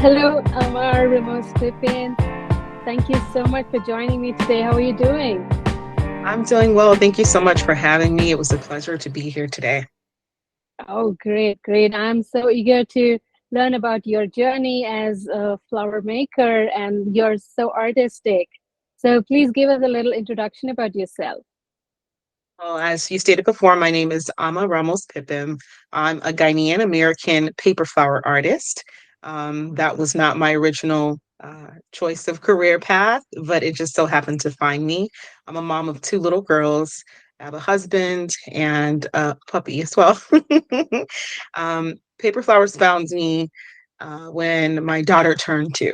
Hello, Amar, Ramos Pipim. Thank you so much for joining me today. How are you doing? I'm doing well. Thank you so much for having me. It was a pleasure to be here today. Oh, great, great. I'm so eager to learn about your journey as a flower maker, and you're so artistic. So please give us a little introduction about yourself. Well, as you stated before, my name is Ramos Pipim. I'm a Ghanaian-American paper flower artist. That was not my original choice of career path, but it just so happened to find me. I'm a mom of two little girls. I have a husband and a puppy as well. Paper flowers found me when my daughter turned two.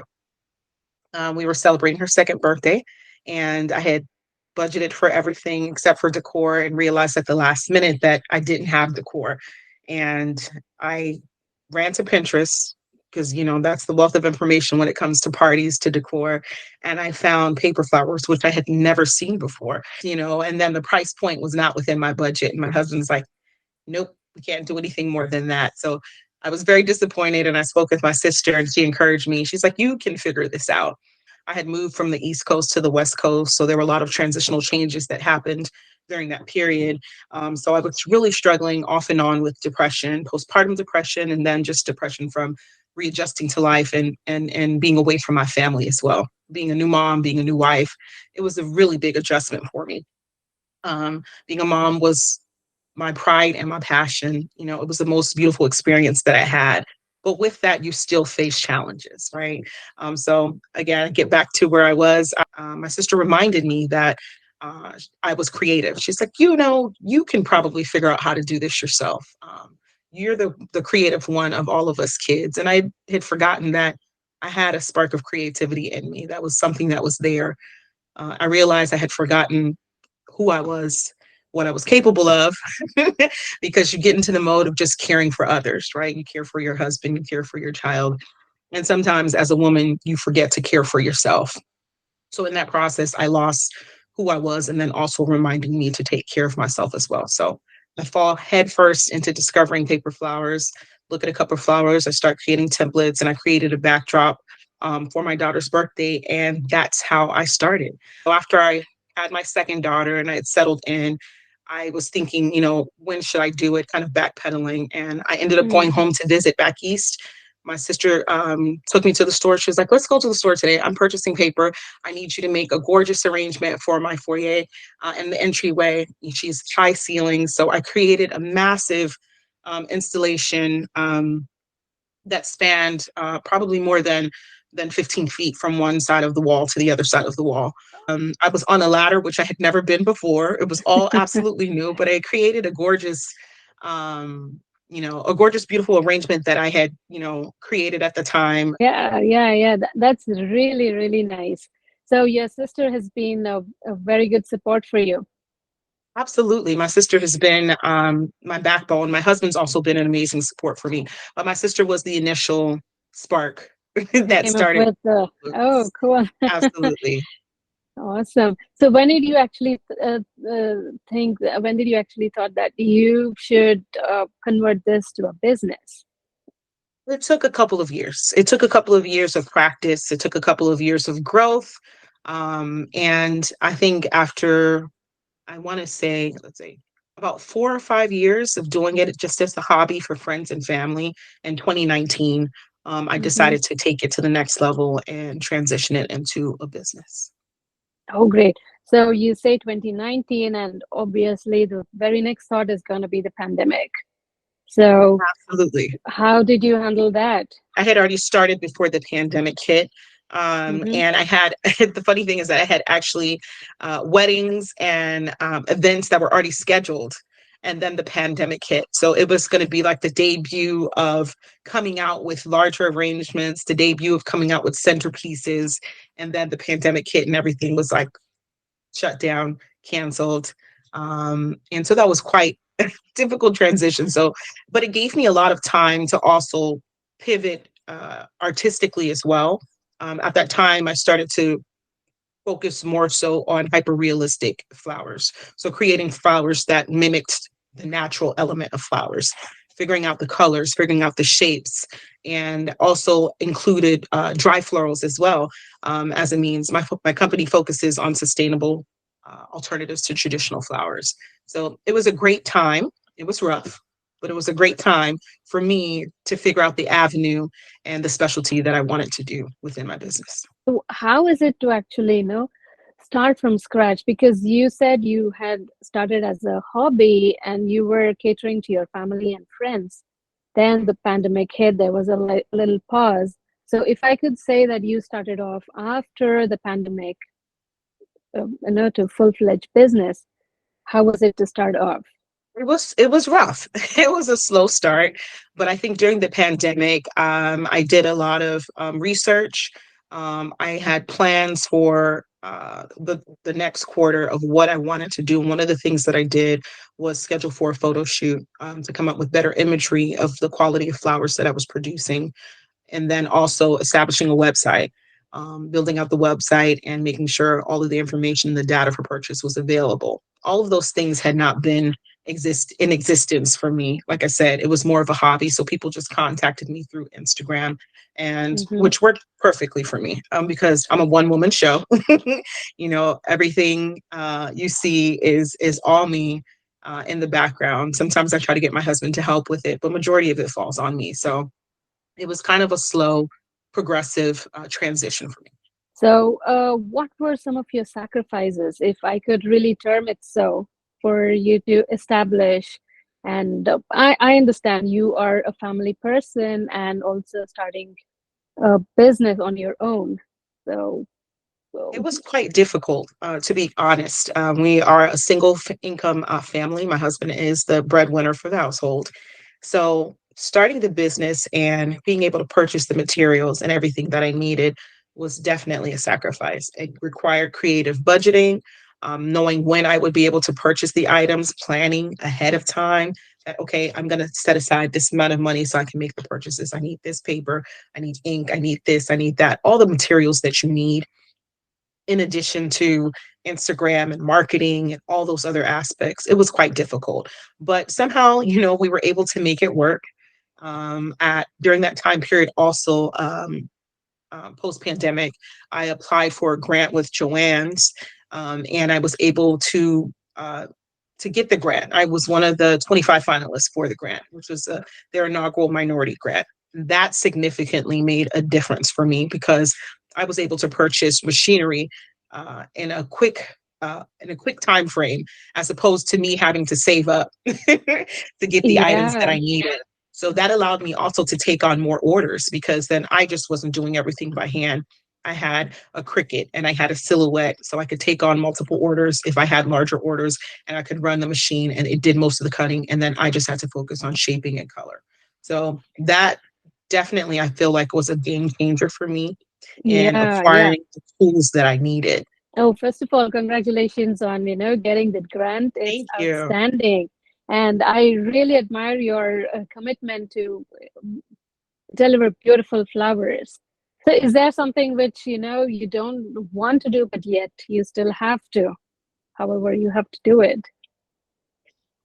We were celebrating her second birthday, and I had budgeted for everything except for decor and realized at the last minute that I didn't have decor. And I ran to Pinterest because, that's the wealth of information when it comes to parties, to decor. And I found paper flowers, which I had never seen before, and then the price point was not within my budget. And my husband's like, nope, we can't do anything more than that. So I was very disappointed. And I spoke with my sister, and she encouraged me. She's like, you can figure this out. I had moved from the East Coast to the West Coast. So there were a lot of transitional changes that happened during that period. So I was really struggling off and on with depression, postpartum depression, and then just depression from readjusting to life and being away from my family as well. Being a new mom, being a new wife, it was a really big adjustment for me. Being a mom was my pride and my passion. It was the most beautiful experience that I had. But with that, you still face challenges, right? So again, get back to where I was. My sister reminded me that I was creative. She's like, you can probably figure out how to do this yourself. You're the creative one of all of us kids. And I had forgotten that I had a spark of creativity in me. That was something that was there. I realized I had forgotten who I was, what I was capable of, because you get into the mode of just caring for others, right? You care for your husband, you care for your child. And sometimes as a woman, you forget to care for yourself. So in that process, I lost who I was and then also reminding me to take care of myself as well. So I fall headfirst into discovering paper flowers, look at a couple of flowers, I start creating templates, and I created a backdrop for my daughter's birthday. And that's how I started. So after I had my second daughter and I had settled in, I was thinking, when should I do it? Kind of backpedaling. And I ended up going Mm. home to visit back east. My sister took me to the store. She was like, let's go to the store today. I'm purchasing paper. I need you to make a gorgeous arrangement for my foyer and the entryway. She's high ceilings. So I created a massive installation that spanned probably more than 15 feet from one side of the wall to the other side of the wall. I was on a ladder, which I had never been before. It was all absolutely new, but I created um, a gorgeous, beautiful arrangement that I had, created at the time. Yeah, yeah, yeah. That's really, really nice. So your sister has been a very good support for you. Absolutely. My sister has been my backbone. My husband's also been an amazing support for me. But my sister was the initial spark that Came up started. with oh, cool. Absolutely. Awesome. So when did you actually think, when did you actually thought that you should convert this to a business? It took a couple of years. It took a couple of years of practice. It took a couple of years of growth. And I think after, I want to say, let's say, about 4 or 5 years of doing it just as a hobby for friends and family in 2019, I Hmm. decided to take it to the next level and transition it into a business. Oh, great. So you say 2019, and obviously the very next thought is going to be the pandemic. So Absolutely. how did you handle that? I had already started before the pandemic hit. Hmm. And I had the funny thing is that I had actually weddings and events that were already scheduled. And then the pandemic hit. So it was going to be like the debut of coming out with larger arrangements, the debut of coming out with centerpieces. And then the pandemic hit and everything was like shut down, canceled. And so that was quite a difficult transition. So, but it gave me a lot of time to also pivot artistically as well. At that time, I started to focus more so on hyper realistic flowers. So, creating flowers that mimicked the natural element of flowers. figuring out the colors, figuring out the shapes, and also included dry florals as well, as a means. My company focuses on sustainable alternatives to traditional flowers. So it was a great time. It was rough, but it was a great time for me to figure out the avenue and the specialty that I wanted to do within my business. So how is it to actually, start from scratch? Because you said you had started as a hobby and you were catering to your family and friends. Then the pandemic hit, there was a little pause. So if I could say that you started off after the pandemic, to full-fledged business, how was it to start off? It was rough. It was a slow start, but I think during the pandemic, I did a lot of research. I had plans for the next quarter of what I wanted to do. One of the things that I did was schedule for a photo shoot to come up with better imagery of the quality of flowers that I was producing, and then also establishing a website, building out the website and making sure all of the information, the data for purchase was available. All of those things had not been in existence for me. Like I said, it was more of a hobby. So people just contacted me through Instagram, and Mm-hmm. which worked perfectly for me, because I'm a one woman show. Everything you see is all me. In the background. Sometimes I try to get my husband to help with it, but majority of it falls on me. So it was kind of a slow, progressive transition for me. So, what were some of your sacrifices, if I could really term it so, for you to establish? And I understand you are a family person and also starting a business on your own. So, It so was quite difficult, to be honest. We are a single income family. My husband is the breadwinner for the household. So, starting the business and being able to purchase the materials and everything that I needed was definitely a sacrifice. It required creative budgeting, knowing when I would be able to purchase the items, planning ahead of time that, okay, I'm going to set aside this amount of money so I can make the purchases. I need this paper, I need ink, I need this, I need that, all the materials that you need, in addition to Instagram and marketing and all those other aspects. It was quite difficult, but somehow, we were able to make it work. At during that time period, also, post pandemic, I applied for a grant with Joanne's, and I was able to get the grant. I was one of the 25 finalists for the grant, which was their inaugural minority grant. That significantly made a difference for me because I was able to purchase machinery in a quick time frame, as opposed to me having to save up to get the items that yeah, I needed. So that allowed me also to take on more orders, because then I just wasn't doing everything by hand. I had a Cricut and I had a Silhouette, so I could take on multiple orders if I had larger orders, and I could run the machine and it did most of the cutting. And then I just had to focus on shaping and color. So that definitely, I feel like, was a game changer for me in yeah, yeah. acquiring the tools that I needed. Oh, first of all, congratulations on, getting the grant. It's Thank you. outstanding. And I really admire your commitment to deliver beautiful flowers. So is there something which, you don't want to do, but yet you still have to? However, you have to do it.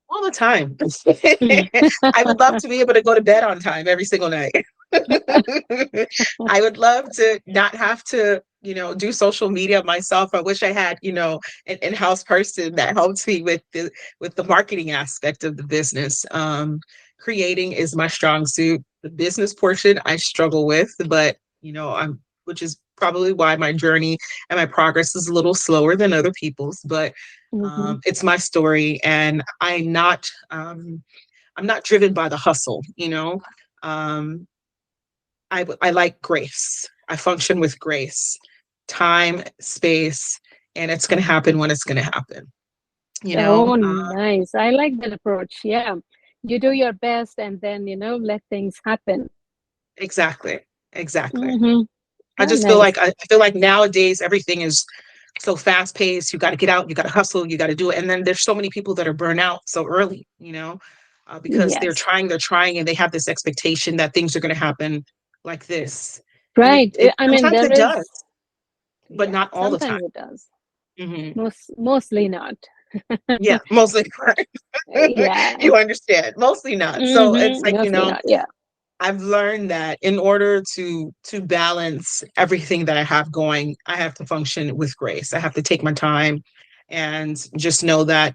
All the time. Mm. I would love to be able to go to bed on time every single night. I would love to not have to, do social media myself. I wish I had, an in-house person that helps me with the marketing aspect of the business. Creating is my strong suit. The business portion I struggle with, but which is probably why my journey and my progress is a little slower than other people's. But Hmm. it's my story, and I'm not driven by the hustle. Um, I like grace. I function with grace, time, space, and it's going to happen when it's going to happen. You know, Oh, nice. I like that approach. Yeah. You do your best and then, let things happen. exactly, exactly. Hmm. I Oh, just feel like nice. I feel like nowadays everything is so fast paced. You got to get out, you got to hustle, you got to do it, and then there's so many people that are burnt out so early. Because Yes. they're trying, and they have this expectation that things are going to happen like this, and Right. it I mean, sometimes there it does, is, but yeah, not all the time. sometimes it does. Hmm. Mostly not. Yeah, mostly correct. Yeah. You understand. Mostly not. So it's like, Mostly not. Yeah. I've learned that in order to balance everything that I have going, I have to function with grace. I have to take my time and just know that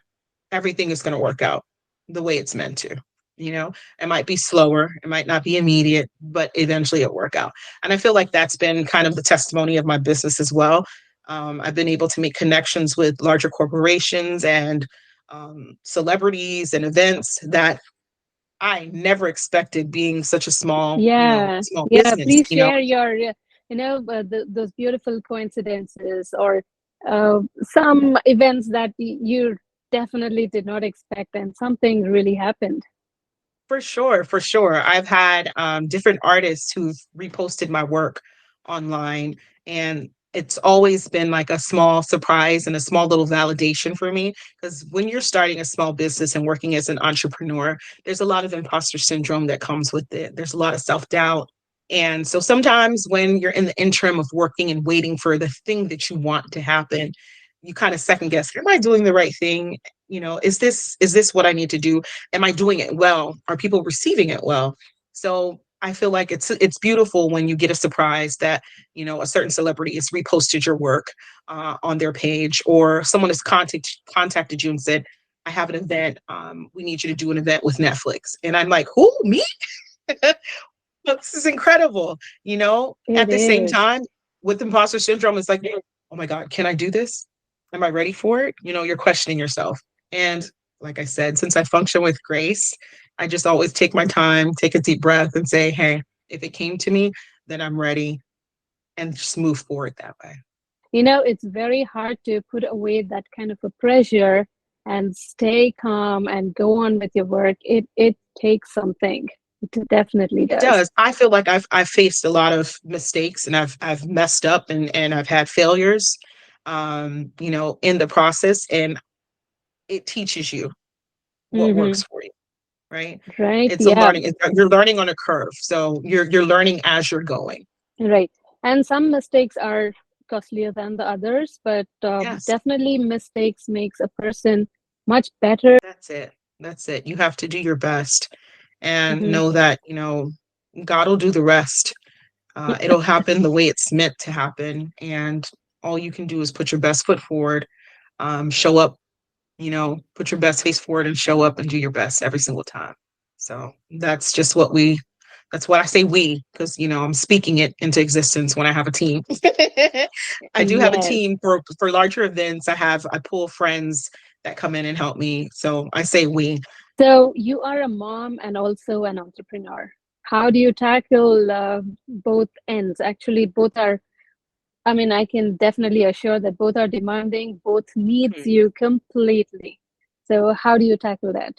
everything is going to work out the way it's meant to. It might be slower, it might not be immediate, but eventually it'll work out. And I feel like that's been kind of the testimony of my business as well. I've been able to make connections with larger corporations and celebrities and events that I never expected, being such a small, Yeah. small Yeah. business, Please share your, those beautiful coincidences or some events that you definitely did not expect and something really happened. For sure, for sure. I've had different artists who've reposted my work online, and it's always been like a small surprise and a small little validation for me. Because when you're starting a small business and working as an entrepreneur, there's a lot of imposter syndrome that comes with it. There's a lot of self doubt. And so sometimes when you're in the interim of working and waiting for the thing that you want to happen, you kind of second guess, am I doing the right thing? Is this what I need to do? Am I doing it well? Are people receiving it well? So I feel like it's beautiful when you get a surprise that a certain celebrity has reposted your work on their page, or someone has contacted you and said, "I have an event. We need you to do an event with Netflix." And I'm like, "Who, me?" This is incredible. It At the same is. time, with imposter syndrome, it's like, oh my God, can I do this? Am I ready for it? You're questioning yourself. And like I said, since I function with grace, I just always take my time, take a deep breath, and say, hey, if it came to me, then I'm ready, and just move forward that way. It's very hard to put away that kind of a pressure and stay calm and go on with your work. It takes something. It definitely It does. does. I feel like I've faced a lot of mistakes, and I've messed up, and I've had failures in the process, and it teaches you what Mm-hmm. works for you, right? Right? It's a Yeah. learning. You're learning on a curve, so you're learning as you're going. Right. And some mistakes are costlier than the others, but Yes, definitely mistakes makes a person much better. that's it. That's it. You have to do your best and Hmm. know that God will do the rest. It'll happen the way it's meant to happen, and all you can do is put your best foot forward, show up, put your best face forward and show up and do your best every single time. So that's what I say we, because I'm speaking it into existence when I have a team. I do have a Yes. team for larger events. I pull friends that come in and help me. So I say we. So you are a mom and also an entrepreneur. How do you tackle both ends? Actually, both are, I mean, I can definitely assure that both are demanding, both needs Mhm. you completely. So how do you tackle that?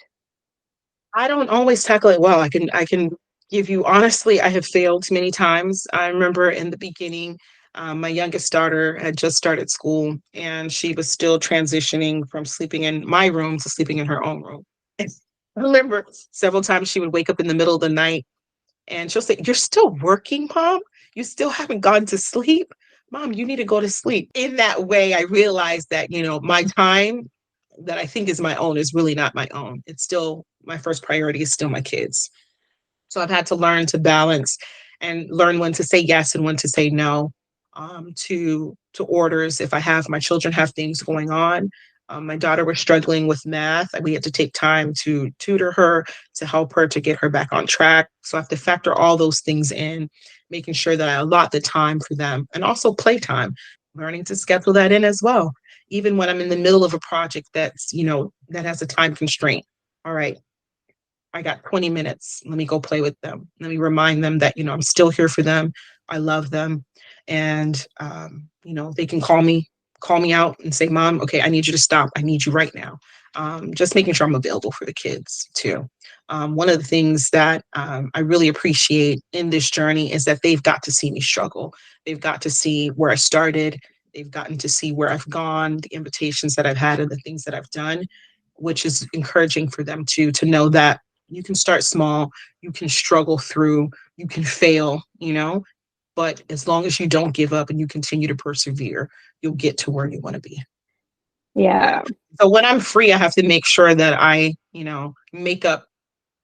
I don't always tackle it well. I can give you honestly, I have failed many times. I remember in the beginning, my youngest daughter had just started school, and she was still transitioning from sleeping in my room to sleeping in her own room. And I remember several times she would wake up in the middle of the night and she'll say, "You're still working, Mom? You still haven't gone to sleep? Mom, you need to go to sleep." In that way, I realized that, my time that I think is my own is really not my own. It's still my first priority is still my kids. So I've had to learn to balance and learn when to say yes and when to say no to orders. If I have my children have things going on, my daughter was struggling with math. We had to take time to tutor her to help her to get her back on track. So I have to factor all those things in, making sure that I allot the time for them and also playtime, learning to schedule that in as well. Even when I'm in the middle of a project that has a time constraint. All right, I got 20 minutes. Let me go play with them. Let me remind them that, I'm still here for them. I love them. And, they can call me out and say, Mom, okay, I need you to stop. I need you right now. Just making sure I'm available for the kids too. One of the things that I really appreciate in this journey is that they've got to see me struggle. They've got to see where I started. They've gotten to see where I've gone, the invitations that I've had, and the things that I've done, which is encouraging for them to know that you can start small, you can struggle through, you can fail, but as long as you don't give up and you continue to persevere, you'll get to where you want to be. Yeah. Yeah. So when I'm free, I have to make sure that I, make up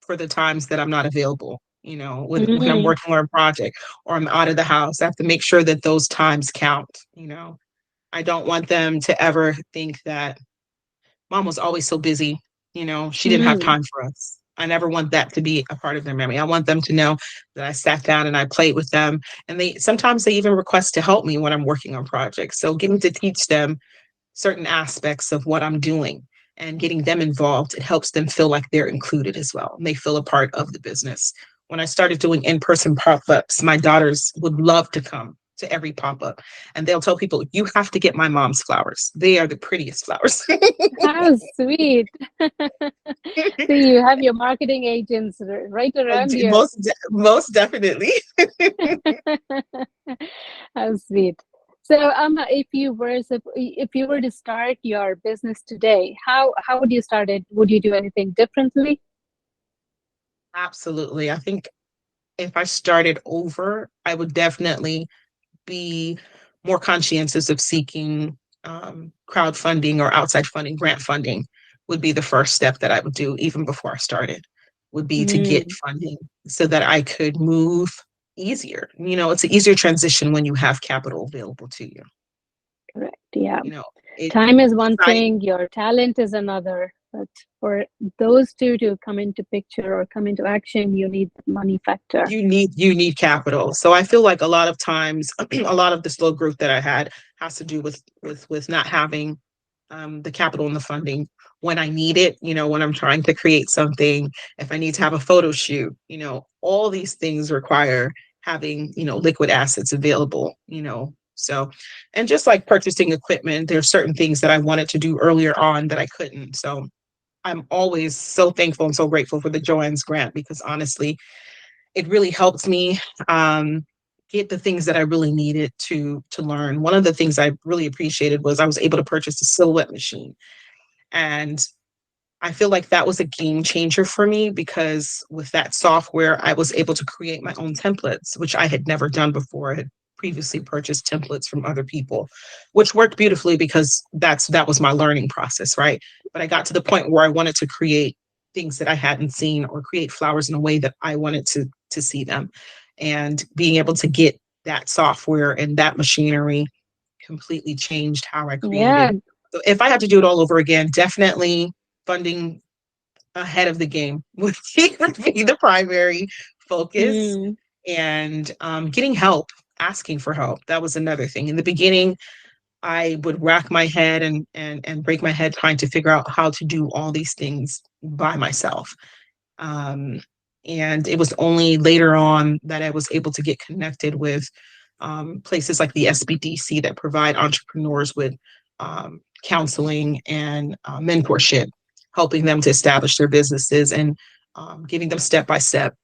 for the times that I'm not available, when I'm Mm, working on a project or I'm out of the house. I have to make sure that those times count. I don't want them to ever think that mom was always so busy, she didn't have mm, time for us. I never want that to be a part of their memory. I want them to know that I sat down and I played with them. And they sometimes they even request to help me when I'm working on projects. So getting to teach them certain aspects of what I'm doing and getting them involved, it helps them feel like they're included as well. And they feel a part of the business. When I started doing in-person pop-ups, my daughters would love to come to every pop-up. And they'll tell people, you have to get my mom's flowers. They are the prettiest flowers. how sweet. See, you have your marketing agents right around you. Most definitely. How sweet. So, if you were to start your business today, how would you start it? Would you do anything differently? Absolutely. I think if I started over, I would definitely be more conscientious of seeking crowdfunding or outside funding, grant funding would be the first step that I would do even before I started, would be to get Mm, funding so that I could move easier. It's an easier transition when you have capital available to you. correct. Yeah. You know, it Time is one deciding thing, your talent is another. But for those two to come into picture or come into action, you need the money factor. you need capital. So I feel like a lot of times a lot of the slow growth that I had has to do with not having the capital and the funding when I need it, when I'm trying to create something, if I need to have a photo shoot, all these things require having, liquid assets available, So, and just like purchasing equipment, there's certain things that I wanted to do earlier on that I couldn't. So I'm always so thankful and so grateful for the Joanne's grant because honestly, it really helped me get the things that I really needed to learn. One of the things I really appreciated was I was able to purchase a silhouette machine. And I feel like that was a game changer for me because with that software, I was able to create my own templates, which I had never done before. I had previously purchased templates from other people, which worked beautifully because that was my learning process, right? But I got to the point where I wanted to create things that I hadn't seen or create flowers in a way that I wanted to see them. And being able to get that software and that machinery completely changed how I Yeah. created. So if I had to do it all over again, definitely funding ahead of the game would be the primary focus. Mm, And getting help, asking for help. That was another thing. In the beginning, I would rack my head and break my head trying to figure out how to do all these things by myself. Um, and it was only later on that I was able to get connected with places like the SBDC that provide entrepreneurs with counseling and mentorship, helping them to establish their businesses and giving them step by step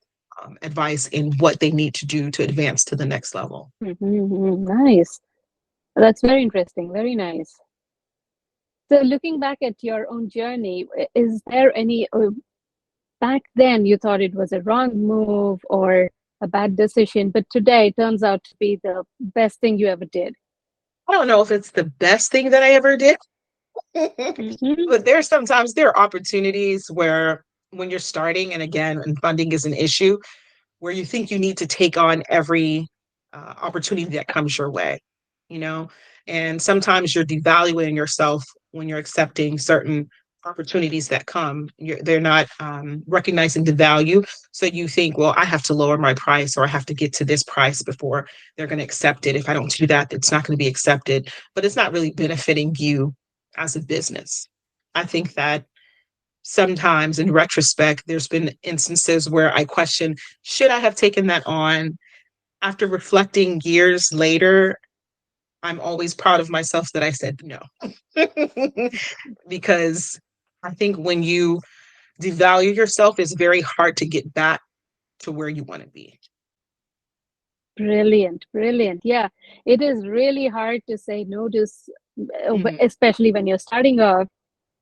advice in what they need to do to advance to the next level. nice. That's very interesting. Very nice. So, looking back at your own journey, is there any back then you thought it was a wrong move or a bad decision, but today it turns out to be the best thing you ever did? I don't know if it's the best thing that I ever did, Hmm. but there are opportunities where when you're starting, and again, and funding is an issue, where you think you need to take on every opportunity that comes your way, you know? And sometimes you're devaluing yourself when you're accepting certain opportunities that come. They're not recognizing the value. So you think, well, I have to lower my price or I have to get to this price before they're going to accept it. If I don't do that, it's not going to be accepted. But it's not really benefiting you as a business. I think that sometimes in retrospect, there's been instances where I question, should I have taken that on? After reflecting years later, I'm always proud of myself that I said no. Because I think when you devalue yourself, it's very hard to get back to where you want to be. Brilliant, brilliant. Yeah, it is really hard to say no to, Mhm. especially when you're starting off.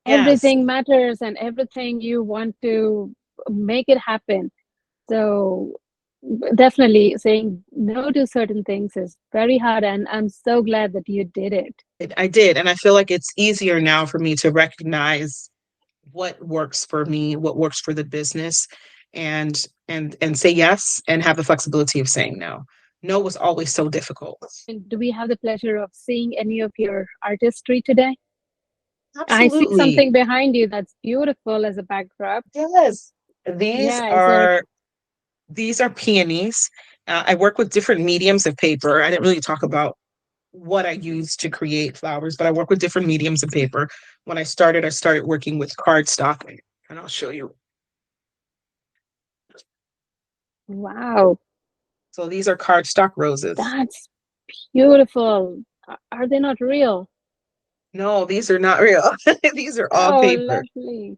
Yes. Everything matters and everything you want to make it happen. So Definitely saying no to certain things is very hard, and I'm so glad that you did it. I did, and I feel like it's easier now for me to recognize what works for me, what works for the business, and say yes and have the flexibility of saying no. No was always so difficult. And do we have the pleasure of seeing any of your artistry today? I see Absolutely. something behind you that's beautiful as a backdrop. Yes. These Yeah, is there? are these are peonies. I work with different mediums of paper. I didn't really talk about what I use to create flowers, but I work with different mediums of paper. When I started working with cardstock, and I'll show you. Wow, So these are cardstock roses. that's beautiful. Are they not real? No, these are not real. These are all Oh, paper. lovely.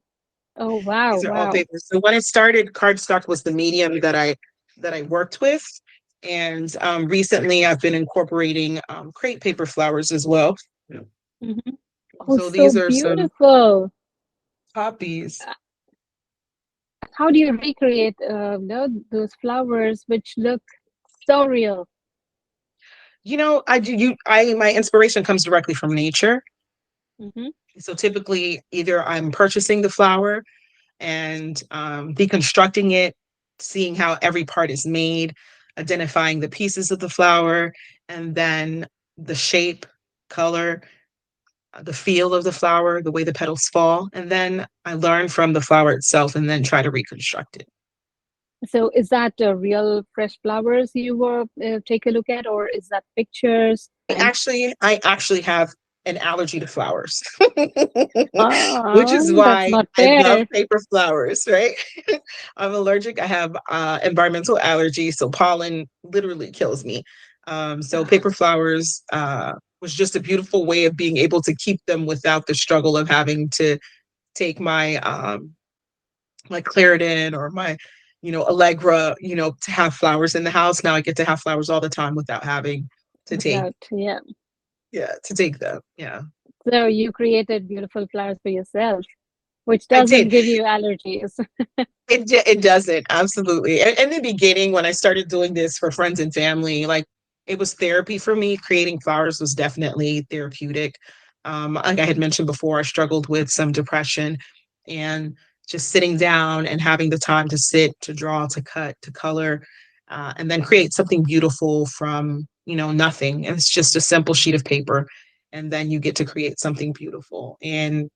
Oh, wow, These are all wow. paper. So when I started, cardstock was the medium that I worked with. And recently I've been incorporating crepe paper flowers as well. Yeah. Hmm. Oh, So so these are some beautiful. poppies. Uh, How do you recreate, no, those flowers which look so real? I my inspiration comes directly from nature. Hmm. So typically either I'm purchasing the flower and deconstructing it, seeing how every part is made, identifying the pieces of the flower, and then the shape, color, the feel of the flower, the way the petals fall. And then I learn from the flower itself and then try to reconstruct it. So is that real fresh flowers you will take a look at, or is that pictures? And I actually have an allergy to flowers, which is that's why not I love fair. paper flowers, right? I'm allergic. I have environmental allergy, so pollen literally kills me. So paper flowers was just a beautiful way of being able to keep them without the struggle of having to take my Claritin or my Allegra, to have flowers in the house. Now I get to have flowers all the time without having to take Without, yeah. them. Yeah. So you created beautiful flowers for yourself, which I doesn't did. give you allergies. It doesn't, absolutely. In the beginning, when I started doing this for friends and family, like it was therapy for me. Creating flowers was definitely therapeutic. Like I had mentioned before, I struggled with some depression, and just sitting down and having the time to sit, to draw, to cut, to color, and then create something beautiful from nothing. And it's just a simple sheet of paper, and then you get to create something beautiful. And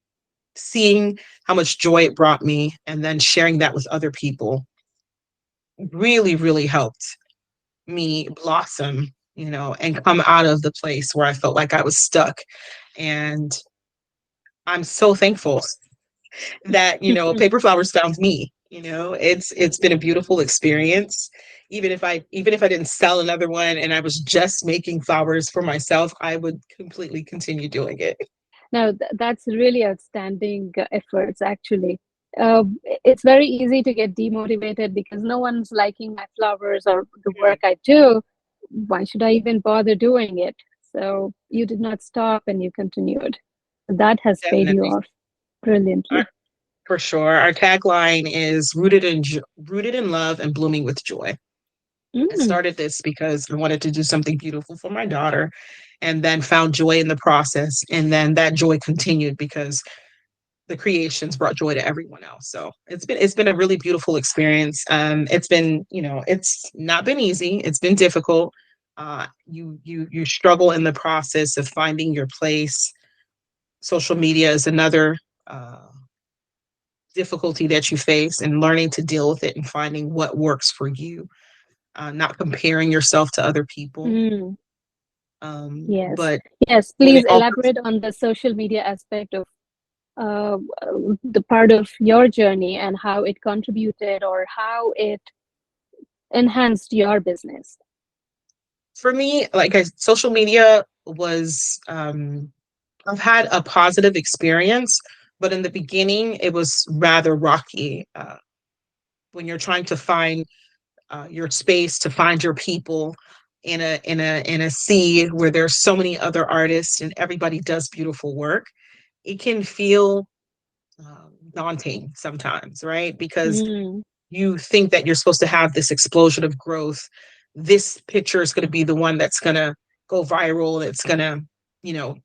seeing how much joy it brought me and then sharing that with other people really, really helped me blossom, and come out of the place where I felt like I was stuck. And I'm so thankful that, Paper Flowers found me. It's been a beautiful experience. Even if I didn't sell another one and I was just making flowers for myself, I would completely continue doing it. No, that's really outstanding efforts, actually. It's very easy to get demotivated because no one's liking my flowers or the work I do. Why should I even bother doing it? So you did not stop and you continued. That has paid you Definitely. off brilliantly. For sure. Our tagline is rooted in love and blooming with joy. I Mm, started this because I wanted to do something beautiful for my daughter and then found joy in the process. And then that joy continued because the creations brought joy to everyone else. So it's been a really beautiful experience. It's been, it's not been easy. It's been difficult. You struggle in the process of finding your place. Social media is another difficulty that you face, and learning to deal with it and finding what works for you, not comparing yourself to other people. mm, yes. But Yes, when please it all elaborate on the social media aspect of uh, the part of your journey and how it contributed or how it enhanced your business. for me, like social media was, I've had a positive experience, but in the beginning, it was rather rocky. When you're trying to find your space, to find your people in a sea where there's so many other artists and everybody does beautiful work, it can feel daunting sometimes, right? Because Mm. you think that you're supposed to have this explosion of growth. This picture is going to be the one that's going to go viral. It's going to, you know,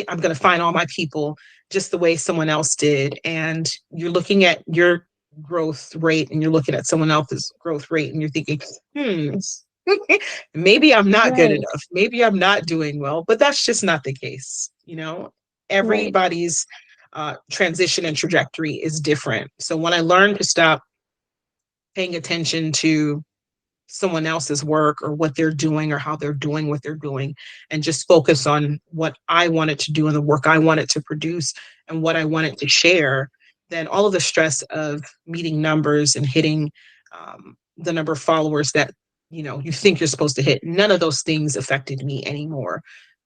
I'm going to find all my people just the way someone else did. And you're looking at your growth rate and you're looking at someone else's growth rate and you're thinking, hmm, maybe I'm not good Right, enough. Maybe I'm not doing well, but that's just not the case. right, Everybody's transition and trajectory is different. So when I learned to stop paying attention to someone else's work or what they're doing or how they're doing what they're doing and just focus on what I wanted to do and the work I wanted to produce and what I wanted to share, then all of the stress of meeting numbers and hitting the number of followers that you think you're supposed to hit, none of those things affected me anymore.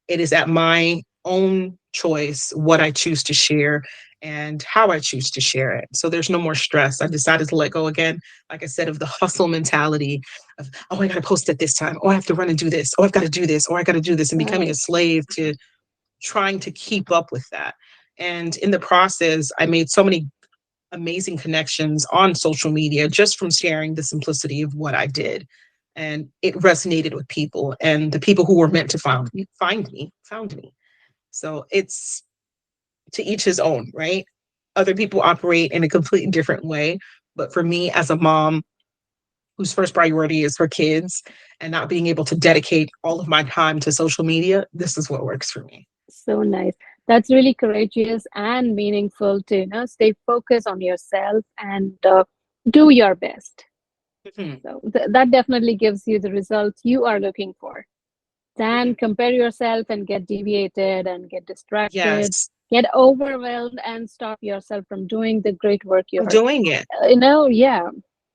It is at my own choice what I choose to share and how I choose to share it. So there's no more stress. I decided to let go again, like I said, of the hustle mentality of, oh, I got to post at this time. Oh, I have to run and do this. Oh, I've got to do this. Or I got to do this, and becoming a right. slave to trying to keep up with that. And in the process, I made so many amazing connections on social media just from sharing the simplicity of what I did. And it resonated with people, and the people who were meant to found me. So it's to each his own, right? Other people operate in a completely different way. But for me, as a mom whose first priority is her kids and not being able to dedicate all of my time to social media, this is what works for me. So nice. That's really courageous and meaningful to, stay focused on yourself and do your best. Mhm. So that definitely gives you the results you are looking for. Then Mhm. compare yourself and get deviated and get distracted, Yes, get overwhelmed and stop yourself from doing the great work I'm you're, doing it. yeah,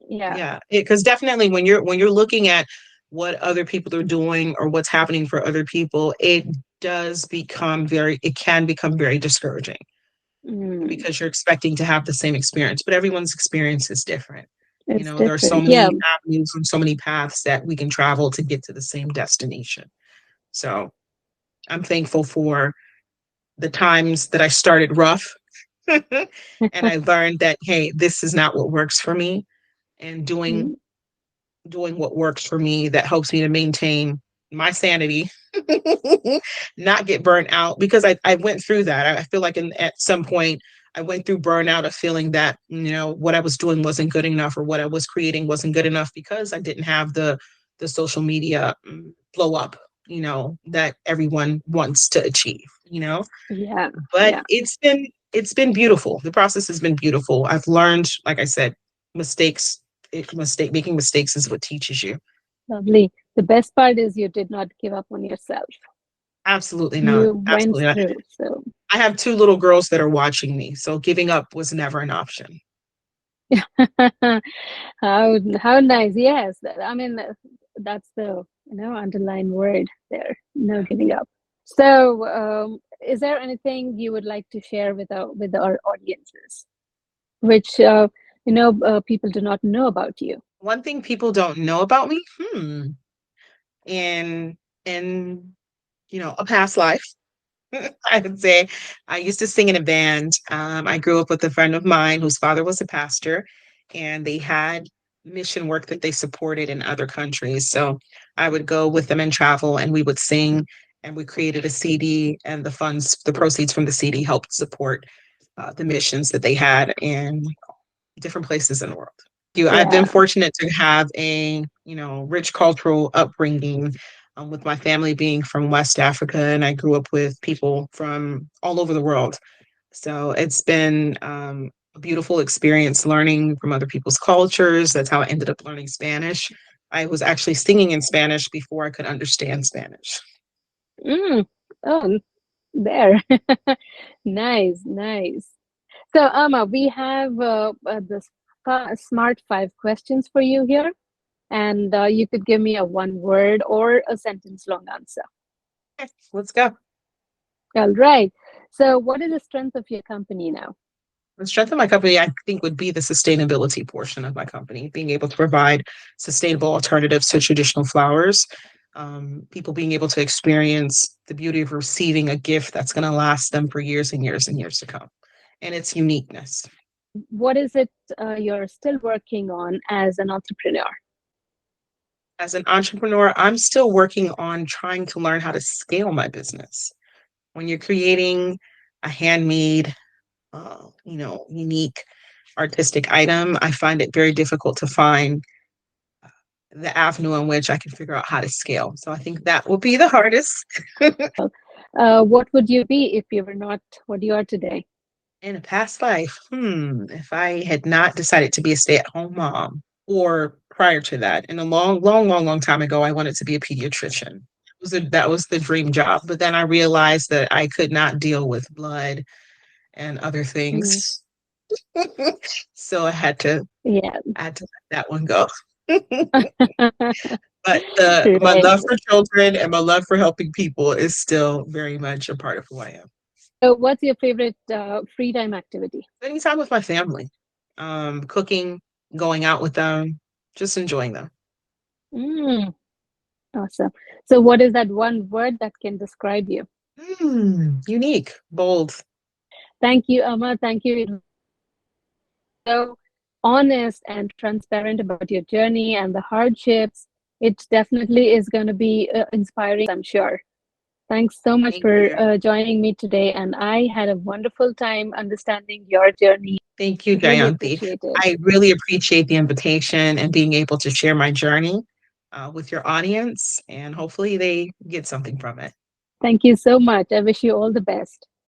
yeah. Yeah, because definitely when you're looking at what other people are doing or what's happening for other people, it can become very discouraging Mm, because you're expecting to have the same experience, but everyone's experience is different. it's There are so different. Yeah, many avenues and so many paths that we can travel to get to the same destination. So I'm thankful for the times that I started rough and I learned that, hey, this is not what works for me. And doing mm, doing what works for me that helps me to maintain my sanity, not get burnt out because I went through that. I feel like at some point I went through burnout of feeling that, what I was doing wasn't good enough or what I was creating wasn't good enough because I didn't have the social media blow up, that everyone wants to achieve. yeah, But yeah. it's been beautiful. The process has been beautiful. I've learned, like I said, mistakes making mistakes is what teaches you. Lovely. The best part is you did not give up on yourself. Absolutely not. You went Absolutely not. through. So, I have two little girls that are watching me, so giving up was never an option. how nice. Yes, I mean that's the underlying word there. No giving up. So, is there anything you would like to share with our audiences, which people do not know about you? One thing people don't know about me, in in a past life, I would say I used to sing in a band. I grew up with a friend of mine whose father was a pastor, and they had mission work that they supported in other countries. So I would go with them and travel, and we would sing. And we created a CD, and the proceeds from the CD helped support the missions that they had in different places in the world. I've been Yeah. fortunate to have a rich cultural upbringing with my family being from West Africa, and I grew up with people from all over the world. So it's been a beautiful experience learning from other people's cultures. That's how I ended up learning Spanish. I was actually singing in Spanish before I could understand Spanish. Mm. Oh, there. Nice, nice. So, Ama, we have the smart five questions for you here, and you could give me a one word or a sentence long answer. Okay, let's go. All right. So, what is the strength of your company now? The strength of my company, I think, would be the sustainability portion of my company, being able to provide sustainable alternatives to traditional flowers. People being able to experience the beauty of receiving a gift that's going to last them for years and years and years to come, and its uniqueness. What is it you're still working on as an entrepreneur? As an entrepreneur, I'm still working on trying to learn how to scale my business. When you're creating a handmade, unique artistic item, I find it very difficult to find the avenue in which I can figure out how to scale. So I think that will be the hardest. What would you be if you were not what you are today? In a past life, if I had not decided to be a stay-at-home mom, or prior to that, in a long, long, long, long time ago, I wanted to be a pediatrician. That was the dream job. But then I realized that I could not deal with blood and other Mm, things. So yeah. I had to let that one go. But my Great. love for children and my love for helping people is still very much a part of who I am. So, what's your favorite free time activity? Spending time with my family, cooking, going out with them, just enjoying them. Mm, awesome. So, what is that one word that can describe you? Unique, bold. Thank you, Amma. Thank you. It was so honest and transparent about your journey and the hardships. It definitely is going to be inspiring, I'm sure. Thanks so much Thank for you. joining me today. And I had a wonderful time understanding your journey. Thank you, Really Jayanti. appreciate it. I really appreciate the invitation and being able to share my journey with your audience, and hopefully they get something from it. Thank you so much. I wish you all the best.